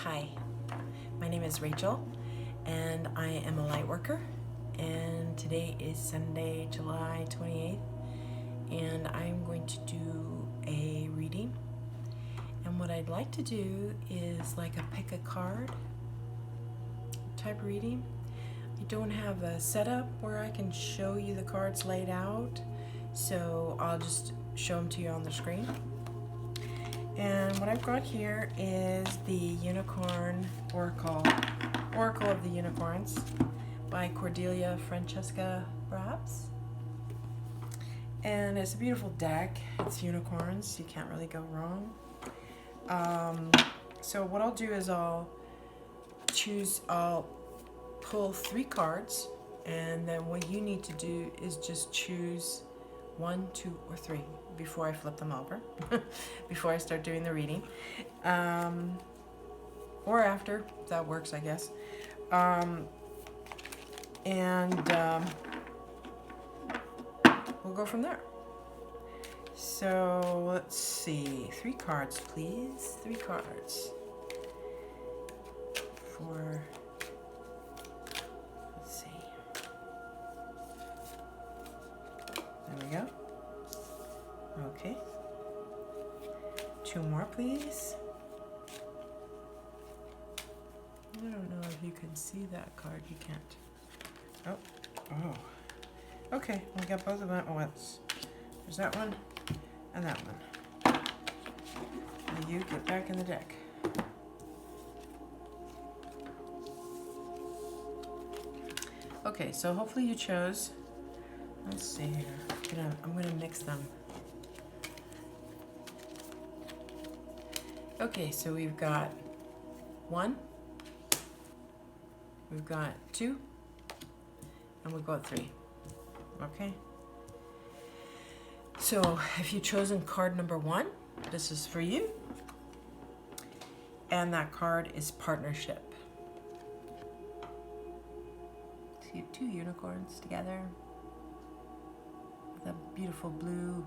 Hi, my name is Rachel and I am a light worker, and today is Sunday, July 28th, and I'm going to do a reading. And what I'd like to do is like a pick a card type reading. I don't have a setup where I can show you the cards laid out, so I'll just show them to you on the screen. And what I've got here is the Unicorn Oracle of the Unicorns by Cordelia Francesca Brabbs. And it's a beautiful deck. It's unicorns. You can't really go wrong. So what I'll do is I'll pull 3 cards, and then what you need to do is just choose 1, 2, or 3 before I flip them over, before I start doing the reading, or after, that works, I guess. We'll go from there. So let's see, 3 cards, please. 3 cards for, let's see. There we go. Okay. 2 more, please. I don't know if you can see that card. You can't. Oh. Okay, we got both of them at once. There's that one and that one. Now you get back in the deck. Okay, so hopefully you chose. Let's see here. I'm gonna mix them. Okay, so we've got 1, we've got 2, and we've got 3. Okay. So if you've chosen card number 1, this is for you. And that card is partnership. See 2 unicorns together with a beautiful blue,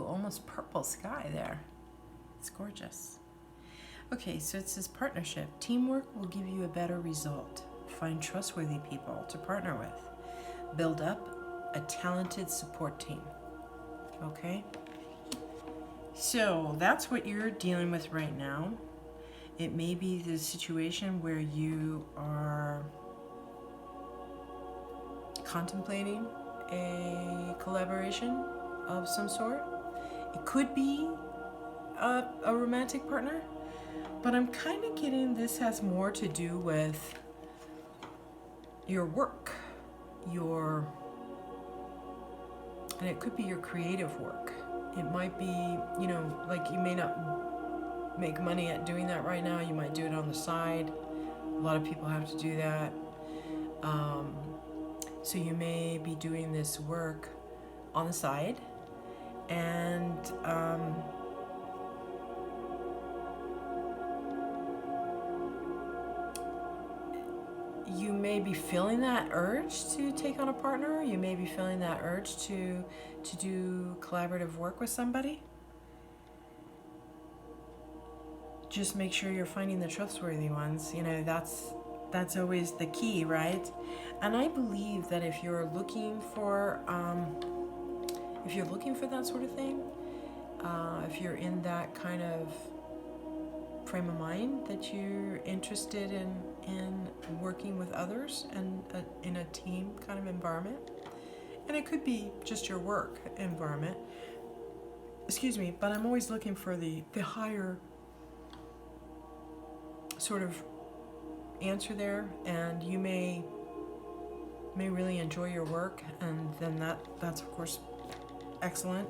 almost purple sky there. It's gorgeous. Okay, so it says partnership. Teamwork will give you a better result. Find trustworthy people to partner with. Build up a talented support team. Okay? So that's what you're dealing with right now. It may be the situation where you are contemplating a collaboration of some sort. It could be a romantic partner, but I'm kind of getting this has more to do with your work, and it could be your creative work. It might be, like you may not make money at doing that right now. You might do it on the side. A lot of people have to do that. So you may be doing this work on the side, and you may be feeling that urge to take on a partner. You may be feeling that urge to do collaborative work with somebody. Just make sure you're finding the trustworthy ones. That's always the key, right? And I believe that if you're looking for that sort of thing, if you're in that kind of frame of mind that you're interested in working with others and in a team kind of environment, and it could be just your work environment, but I'm always looking for the higher sort of answer there, and you may really enjoy your work, and then that's of course excellent,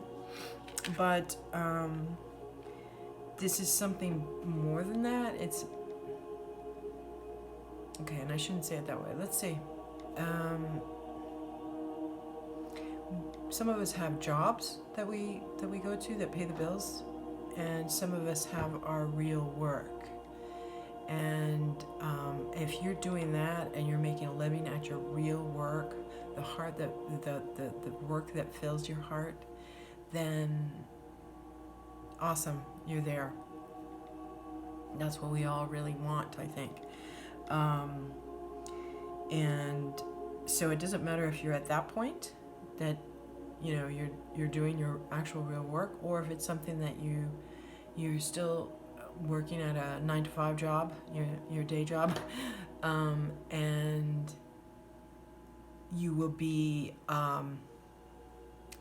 but this is something more than that. It's okay, and I shouldn't say it that way. Let's see. Some of us have jobs that we go to that pay the bills, and some of us have our real work. And if you're doing that and you're making a living at your real work, the work that fills your heart, then awesome, you're there. That's what we all really want, I think. And so it doesn't matter if you're at that point that you're doing your actual real work, or if it's something that you're still working at a 9-to-5 job, your day job, and you will be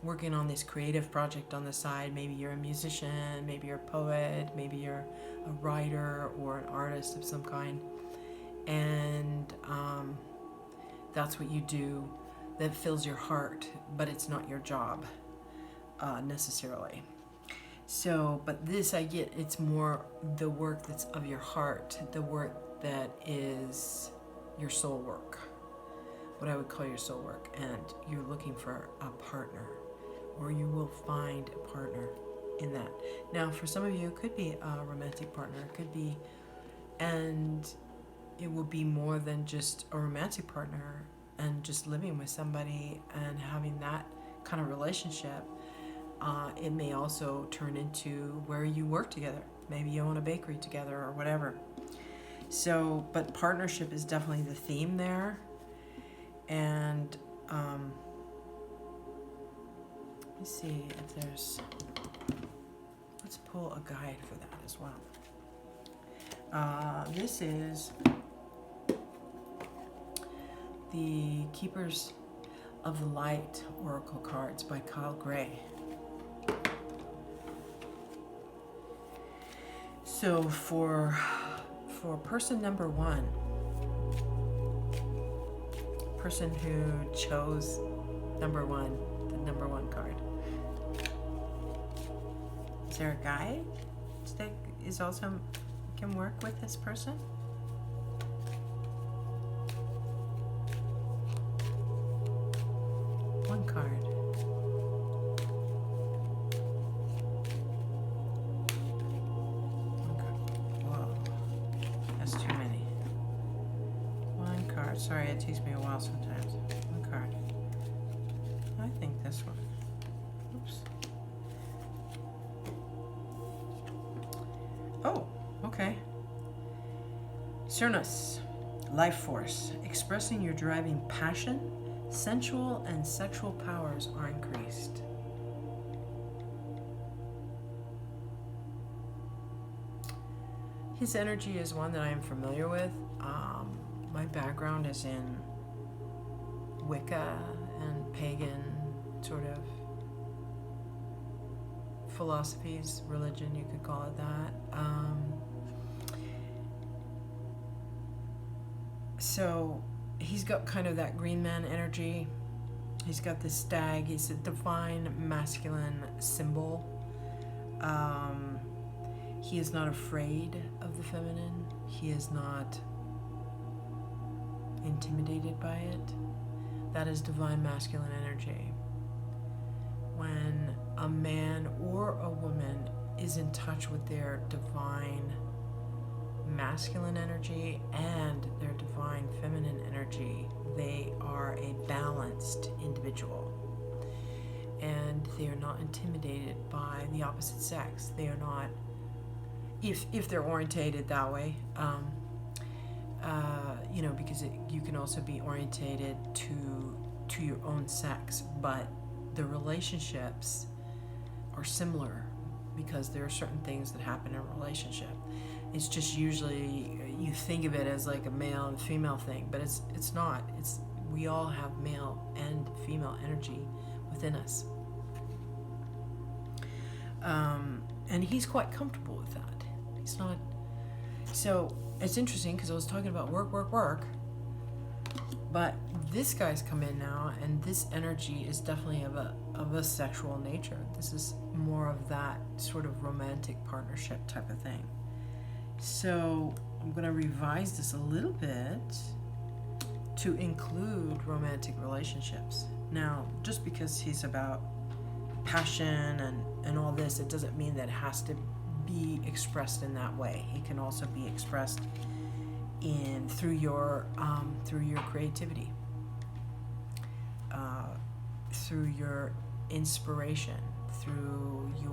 working on this creative project on the side. Maybe you're a musician, maybe you're a poet, maybe you're a writer or an artist of some kind, and that's what you do that fills your heart, but it's not your job necessarily. So, but this I get, it's more the work that's of your heart, the work that is your soul work, what I would call your soul work, and you're looking for a partner, or you will find a partner in that. Now, for some of you, it could be a romantic partner, it could be, and it will be more than just a romantic partner and just living with somebody and having that kind of relationship. It may also turn into where you work together. Maybe you own a bakery together or whatever. So, but partnership is definitely the theme there. And let me see if there's, let's pull a guide for that as well. This is the Keepers of the Light Oracle cards by Kyle Gray. So for person number one, person who chose number one, the number one card, is there a guide that is also can work with this person? One card. Whoa, that's too many. One card. Sorry, it takes me a while sometimes. One card. I think this one. Oops. Oh, okay. Cernus, life force, expressing your driving passion, sensual and sexual powers are increased. His energy is one that I am familiar with. My background is in Wicca and pagan sort of philosophies, religion, you could call it that. So he's got kind of that green man energy. He's got the stag. He's a divine masculine symbol. He is not afraid of the feminine. He is not intimidated by it. That is divine masculine energy. When a man or a woman is in touch with their divine masculine energy and their divine feminine energy, they are a balanced individual, and they are not intimidated by the opposite sex. They are not, if they're orientated that way, because you can also be orientated to your own sex, but the relationships are similar because there are certain things that happen in a relationship. It's just usually you think of it as like a male and female thing, but it's not. We all have male and female energy within us, and he's quite comfortable with that. He's not. So it's interesting because I was talking about work, but this guy's come in now, and this energy is definitely of a sexual nature. This is more of that sort of romantic partnership type of thing. So I'm going to revise this a little bit to include romantic relationships. Now, just because he's about passion and all this, it doesn't mean that it has to be expressed in that way. It can also be expressed through your creativity, through your inspiration, through you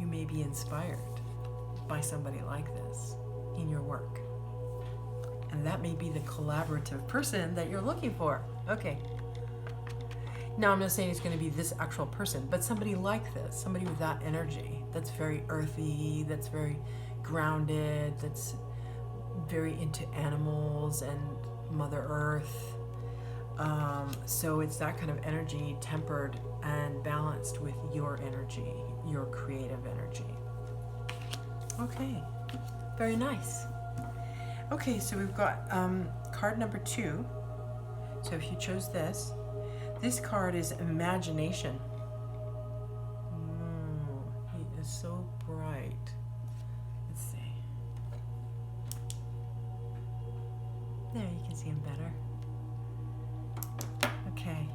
may be inspired by somebody like this in your work. And that may be the collaborative person that you're looking for. Okay. Now, I'm not saying it's going to be this actual person, but somebody like this, somebody with that energy, that's very earthy, that's very grounded, that's very into animals and Mother Earth. So it's that kind of energy tempered and balanced with your energy, your creative energy. Okay, very nice. Okay, so we've got card number 2. So if you chose this card is imagination. He is so bright. Let's see. There, you can see him better. Okay.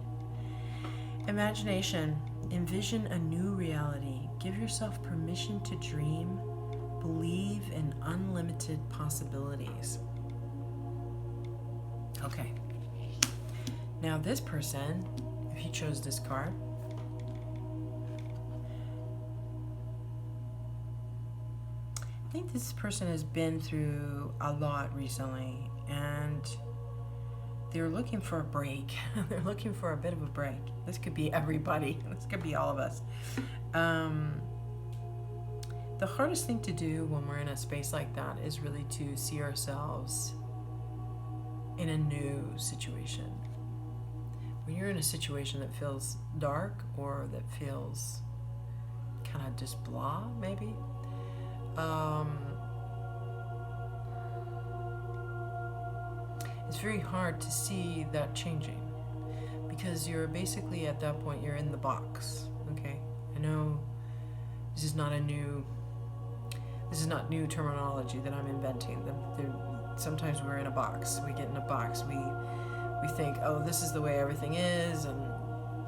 Imagination. Envision a new reality. Give yourself permission to dream. Believe in unlimited possibilities. Okay. Now this person, if you chose this card, I think this person has been through a lot recently, and they're looking for a break. They're looking for a bit of a break. This could be everybody. This could be all of us. The hardest thing to do when we're in a space like that is really to see ourselves in a new situation. When you're in a situation that feels dark or that feels kind of just blah, maybe, it's very hard to see that changing, because you're basically at that point, you're in the box. Okay, I know this is not new terminology that I'm inventing. Sometimes we're in a box. We get in a box. We think, oh, this is the way everything is, and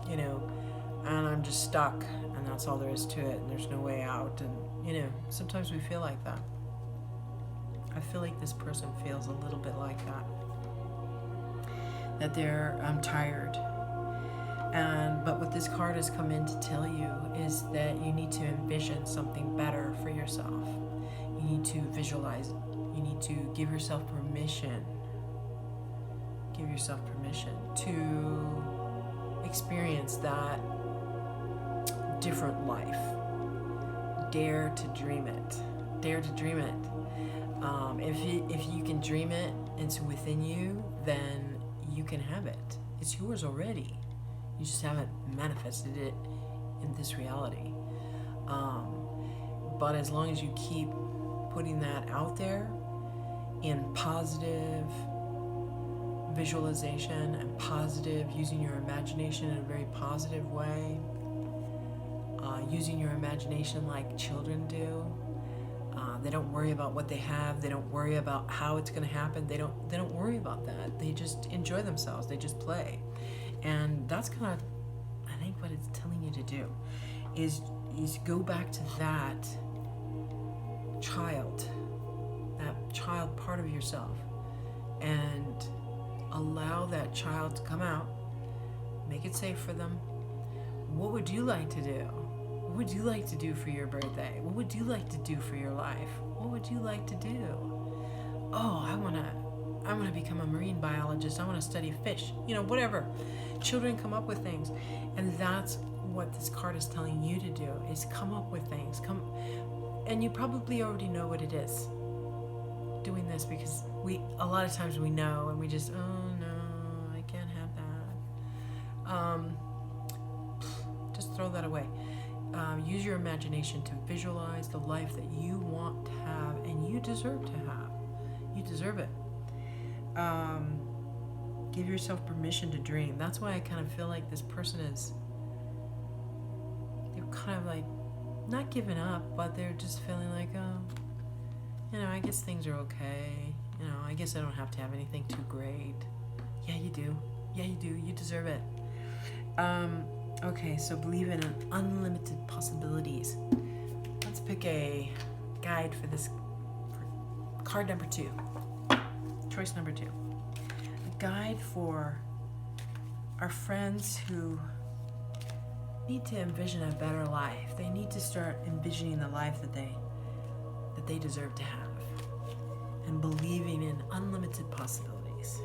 and I'm just stuck, and that's all there is to it, and there's no way out, and sometimes we feel like that. I feel like this person feels a little bit like that they're tired. But what this card has come in to tell you is that you need to envision something better for yourself. You need to visualize it. You need to give yourself permission. Give yourself permission to experience that different life. Dare to dream it. Dare to dream it. If you can dream it, it's within you, then you can have it. It's yours already. You just haven't manifested it in this reality. But as long as you keep putting that out there in positive visualization and positive, using your imagination in a very positive way, using your imagination like children do. They don't worry about what they have. They don't worry about how it's going to happen. They don't worry about that. They just enjoy themselves. They just play. And that's kind of, I think, what it's telling you to do is go back to that child part of yourself, and allow that child to come out. Make it safe for them. What would you like to do? What would you like to do for your birthday? What would you like to do for your life? What would you like to do? Oh, I want to become a marine biologist. I want to study fish. Whatever. Children come up with things. And that's what this card is telling you to do, is come up with things. And you probably already know what it is. Doing this, because a lot of times we know, and we just, oh no, I can't have that. Just throw that away. Use your imagination to visualize the life that you want to have and you deserve to have. You deserve it. Give yourself permission to dream. That's why I kind of feel like this person they're kind of like not giving up, but they're just feeling like, oh, I guess things are okay. I guess I don't have to have anything too great. Yeah, you do. Yeah, you do. You deserve it. Okay, so believe in unlimited possibilities. Let's pick a guide for this, for card number 2. Choice number 2. A guide for our friends who need to envision a better life. They need to start envisioning the life that they deserve to have, and believing in unlimited possibilities.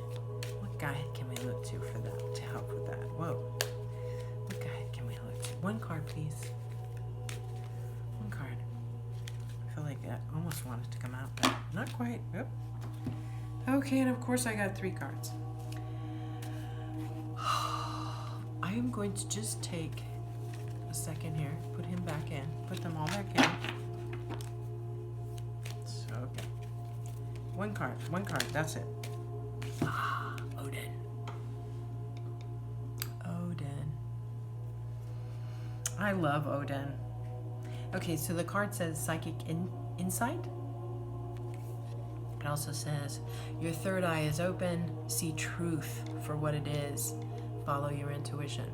What guide can we look to for that, to help with that? Whoa. What guide can we look to? One card, please. One card. I feel like that almost wanted to come out, but not quite. Yep. Okay, and of course I got 3 cards. I am going to just take a second here, put him back in, put them all back in. So, okay. One card, that's it. Odin. Odin. I love Odin. Okay, so the card says psychic insight. It also says, your third eye is open, see truth for what it is, follow your intuition.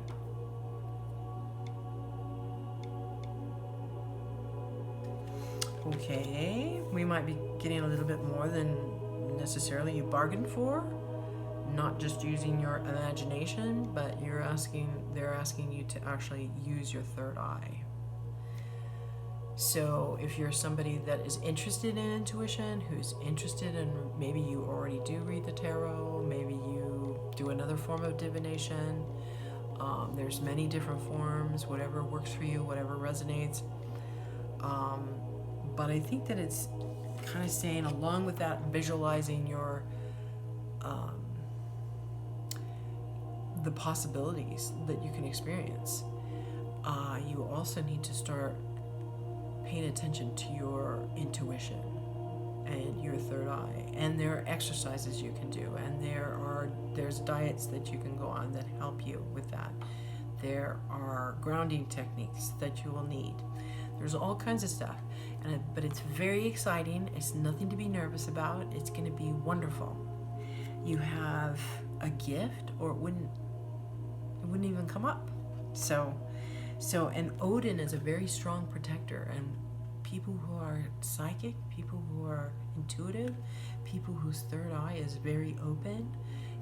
Okay, we might be getting a little bit more than necessarily you bargained for. Not just using your imagination, but they're asking you to actually use your third eye. So if you're somebody that is interested in intuition, who's interested in, maybe you already do read the tarot, maybe you do another form of divination, there's many different forms, whatever works for you, whatever resonates. But I think that it's kind of saying, along with that, visualizing your the possibilities that you can experience. You also need to start paying attention to your intuition and your third eye. And there are exercises you can do, and there's diets that you can go on that help you with that. There are grounding techniques that you will need. There's all kinds of stuff, but it's very exciting. It's nothing to be nervous about. It's going to be wonderful. You have a gift, or it wouldn't even come up. And Odin is a very strong protector, and people who are psychic, people who are intuitive, people whose third eye is very open,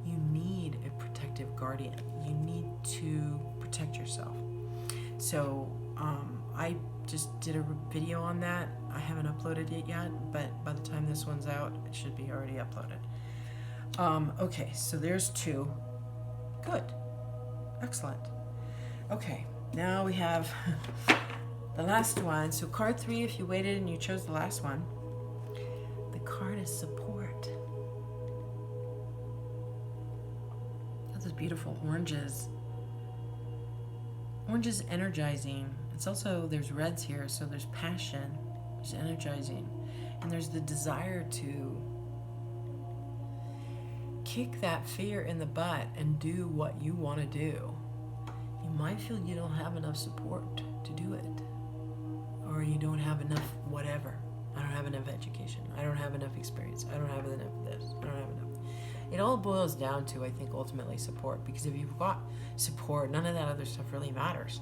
you need a protective guardian. You need to protect yourself. So I just did a video on that. I haven't uploaded it yet, but by the time this one's out, it should be already uploaded. Okay, so there's 2. Good. Excellent. Okay, now we have the last one. So card 3, if you waited and you chose the last one, the card is support. That's beautiful oranges. Orange is energizing. It's also, there's reds here, so there's passion, there's energizing, and there's the desire to kick that fear in the butt and do what you want to do. You might feel you don't have enough support to do it, or you don't have enough whatever. I don't have enough education. I don't have enough experience. I don't have enough of this. I don't have enough. It all boils down to, I think, ultimately support, because if you've got support, none of that other stuff really matters.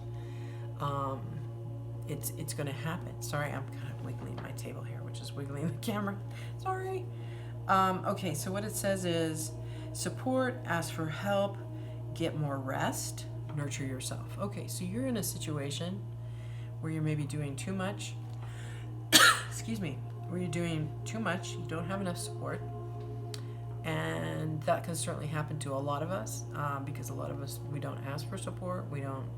It's going to happen. Sorry, I'm kind of wiggling my table here, which is wiggling the camera. Sorry. Okay, so what it says is support, ask for help, get more rest, nurture yourself. Okay, so you're in a situation where you're maybe doing too much. Excuse me. Where you're doing too much, you don't have enough support. And that can certainly happen to a lot of us, because a lot of us, we don't ask for support. We don't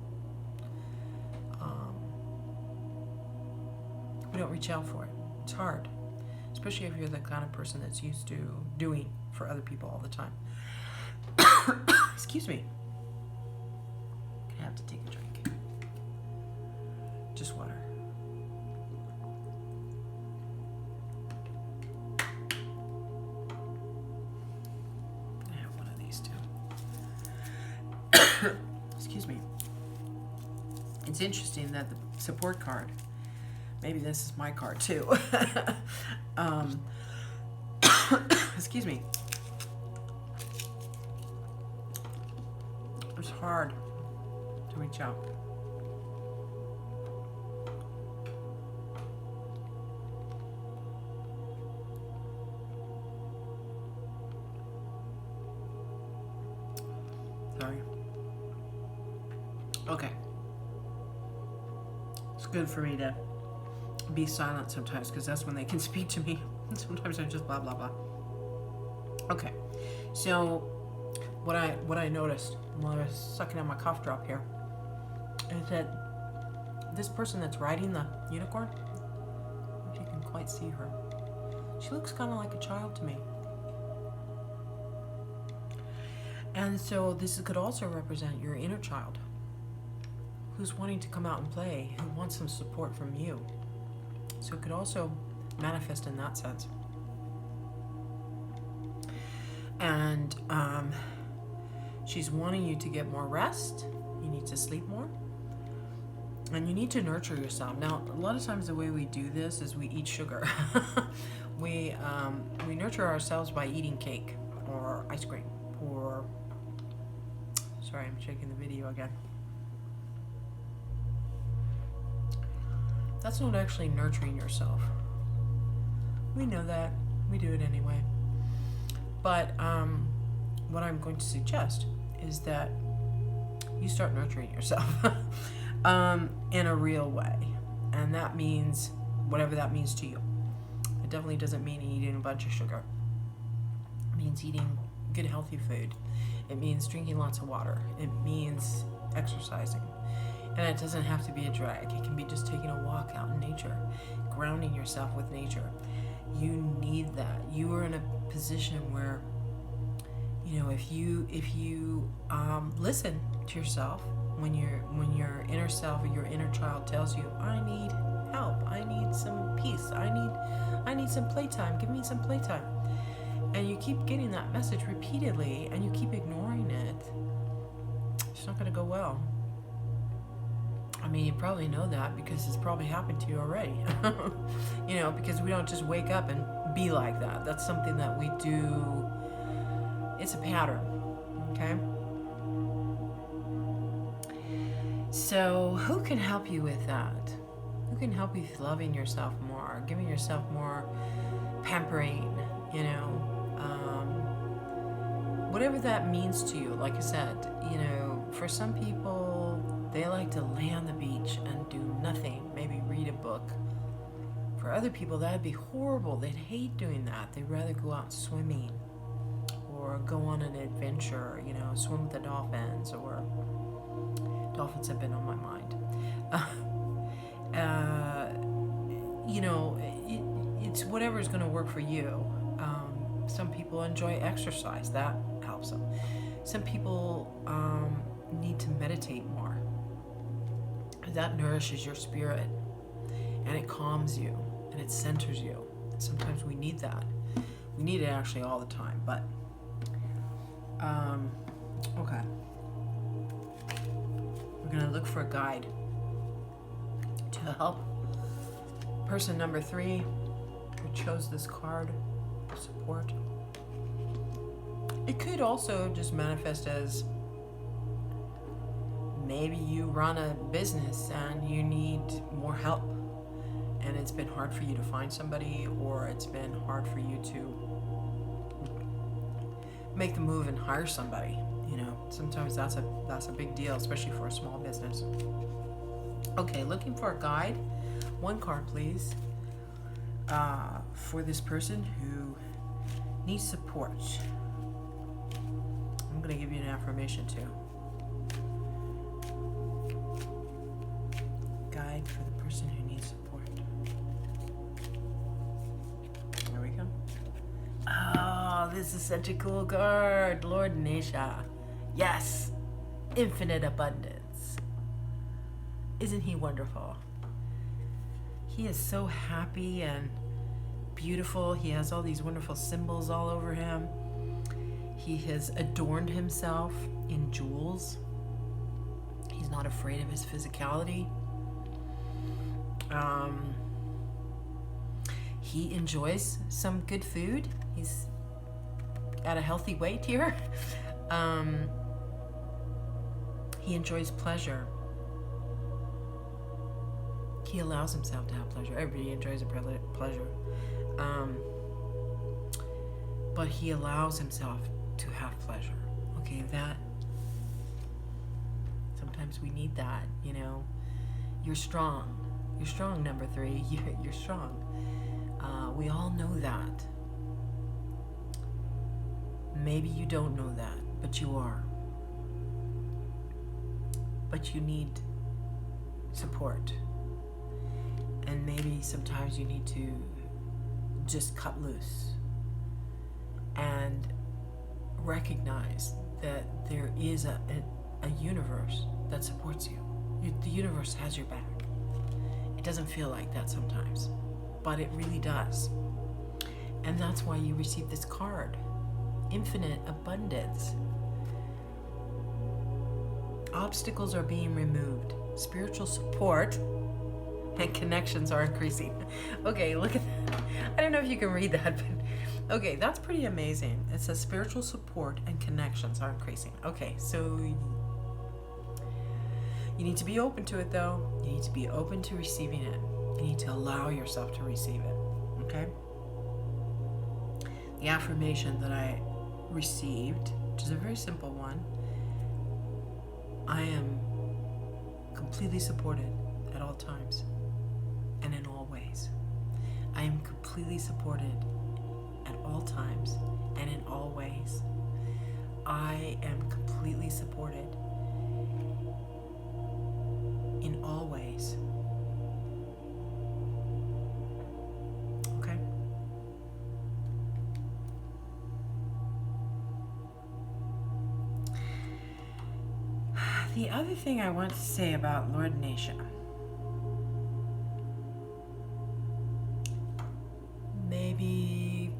reach out for it. It's hard, especially if you're the kind of person that's used to doing for other people all the time. Excuse me. I have to take a drink. Just water. I have one of these too. Excuse me. It's interesting that the support card, maybe this is my card too. Excuse me. It's hard to reach out. Sorry. Okay. good for me to be silent sometimes, because that's when they can speak to me. Sometimes I just blah blah blah. Okay, so what I noticed while I was sucking on my cough drop here is that this person that's riding the unicorn, if you can quite see her, she looks kind of like a child to me. And so this could also represent your inner child who's wanting to come out and play, who wants some support from you. So it could also manifest in that sense. And she's wanting you to get more rest. You need to sleep more. And you need to nurture yourself. Now, a lot of times the way we do this is we eat sugar. we nurture ourselves by eating cake or ice cream or... Sorry, I'm shaking the video again. That's not actually nurturing yourself. We know that. We do it anyway. But what I'm going to suggest is that you start nurturing yourself in a real way. And that means whatever that means to you. It definitely doesn't mean eating a bunch of sugar. It means eating good, healthy food. It means drinking lots of water. It means exercising. And it doesn't have to be a drag. It can be just taking a walk out in nature, grounding yourself with nature. You need that. You are in a position where, you know, if you listen to yourself when your inner self or your inner child tells you, I need help, I need some peace, I need some playtime, give me some playtime, and you keep getting that message repeatedly and you keep ignoring it, it's not going to go well. I mean, you probably know that because it's probably happened to you already. You know, because we don't just wake up and be like that. That's something that we do. It's a pattern, okay? So who can help you with that? Who can help you with loving yourself more, giving yourself more pampering, you know? Whatever that means to you. Like I said, you know, for some people, they like to lay on the beach and do nothing, maybe read a book. For other people, that'd be horrible. They'd hate doing that. They'd rather go out swimming or go on an adventure, you know, swim with the dolphins, or dolphins have been on my mind. You know, it's whatever's going to work for you. Some people enjoy exercise. That helps them. Some people need to meditate more. That nourishes your spirit, and it calms you, and it centers you. Sometimes we need that. We need it actually all the time, but okay. We're gonna look for a guide to help person number 3 who chose this card, support. It could also just manifest as maybe you run a business and you need more help, and it's been hard for you to find somebody, or it's been hard for you to make the move and hire somebody. You know, sometimes that's a big deal, especially for a small business. Okay, looking for a guide. 1 card, please, for this person who needs support. I'm going to give you an affirmation too. Guide for the person who needs support. There we go. Oh, this is such a cool card. Lord Nesha. Yes. Infinite abundance. Isn't he wonderful? He is so happy and beautiful. He has all these wonderful symbols all over him. He has adorned himself in jewels. He's not afraid of his physicality. He enjoys some good food. He's at a healthy weight here. He enjoys pleasure. He allows himself to have pleasure. Everybody enjoys a pleasure. But he allows himself to have pleasure. Okay, that, sometimes we need that, you know. You're strong. You're strong, number 3. You're strong. We all know that. Maybe you don't know that, but you are. But you need support. And maybe sometimes you need to just cut loose and recognize that there is a universe that supports you. The universe has your back. It doesn't feel like that sometimes, but it really does. And that's why you receive this card. Infinite abundance. Obstacles are being removed. Spiritual support and connections are increasing. Okay, look at that. I don't know if you can read that, but okay, that's pretty amazing. It says spiritual support and connections are increasing. Okay, so you need to be open to it, though. You need to be open to receiving it. You need to allow yourself to receive it, okay? The affirmation that I received, which is a very simple one, I am completely supported at all times and in all ways. I am completely supported at all times and in all ways. I am completely supported in all ways. Okay? The other thing I want to say about Lord Nasha, maybe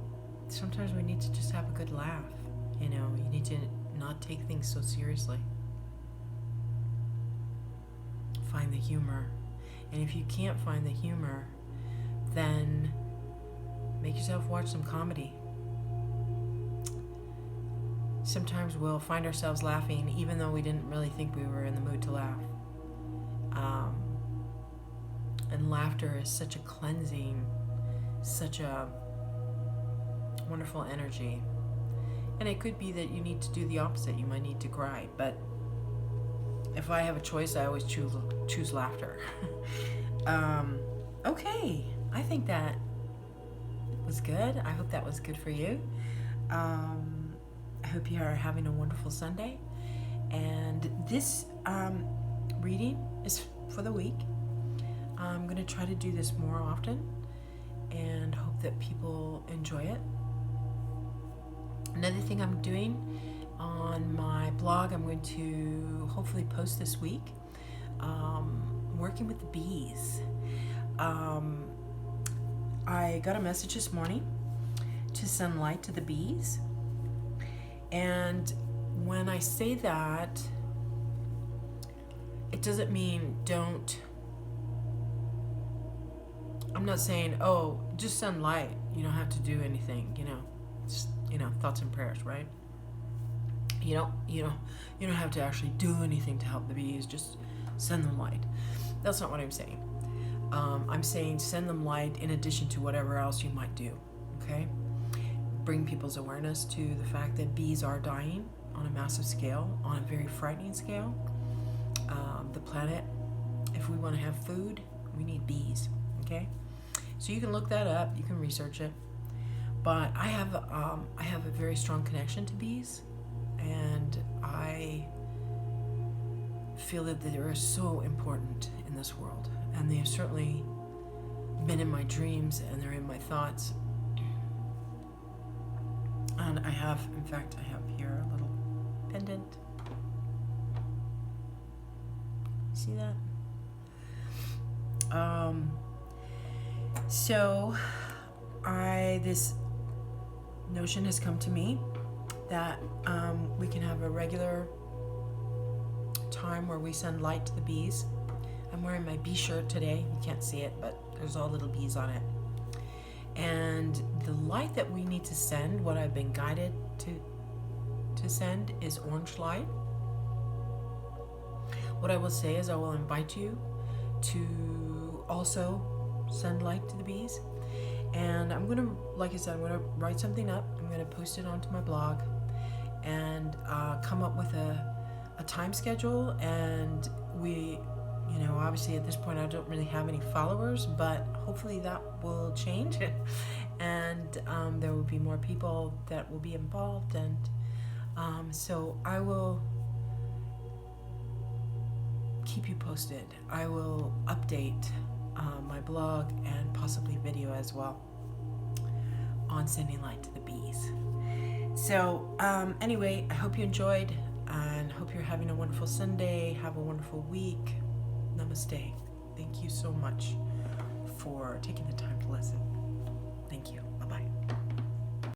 sometimes we need to just have a good laugh. You know, you need to not take things so seriously. Find the humor. And if you can't find the humor, then make yourself watch some comedy. Sometimes we'll find ourselves laughing even though we didn't really think we were in the mood to laugh. And laughter is such a cleansing, such a wonderful energy. And it could be that you need to do the opposite. You might need to cry. But if I have a choice, I always choose laughter. Okay, I think that was good. I hope that was good for you. I hope you are having a wonderful Sunday. And this reading is for the week. I'm going to try to do this more often and hope that people enjoy it. Another thing I'm doing on my blog, I'm going to hopefully post this week, working with the bees. I got a message this morning to send light to the bees. And when I say that, it doesn't mean don't. I'm not saying, oh, just send light. You don't have to do anything, just, thoughts and prayers, right? You don't have to actually do anything to help the bees. Just send them light. That's not what I'm saying. I'm saying send them light in addition to whatever else you might do, okay? Bring people's awareness to the fact that bees are dying on a massive scale, on a very frightening scale. The planet, if we want to have food, we need bees, okay? So you can look that up, you can research it. But I have a very strong connection to bees, and I feel that they are so important in this world. And they have certainly been in my dreams, and they're in my thoughts. And I have here a little pendant. See that? So this notion has come to me that we can have a regular time where we send light to the bees. I'm wearing my bee shirt today. You can't see it, but there's all little bees on it. And the light that we need to send, what I've been guided to send, is orange light. What I will say is I will invite you to also send light to the bees. And I'm going to, like I said, I'm going to write something up. I'm going to post it onto my blog and come up with a time schedule. And we Obviously at this point I don't really have any followers, but hopefully that will change. And there will be more people that will be involved, and so I will keep you posted. I will update my blog and possibly video as well on sending light to the bees. So anyway, I hope you enjoyed and hope you're having a wonderful Sunday. Have a wonderful week. Namaste. Thank you so much for taking the time to listen. Thank you.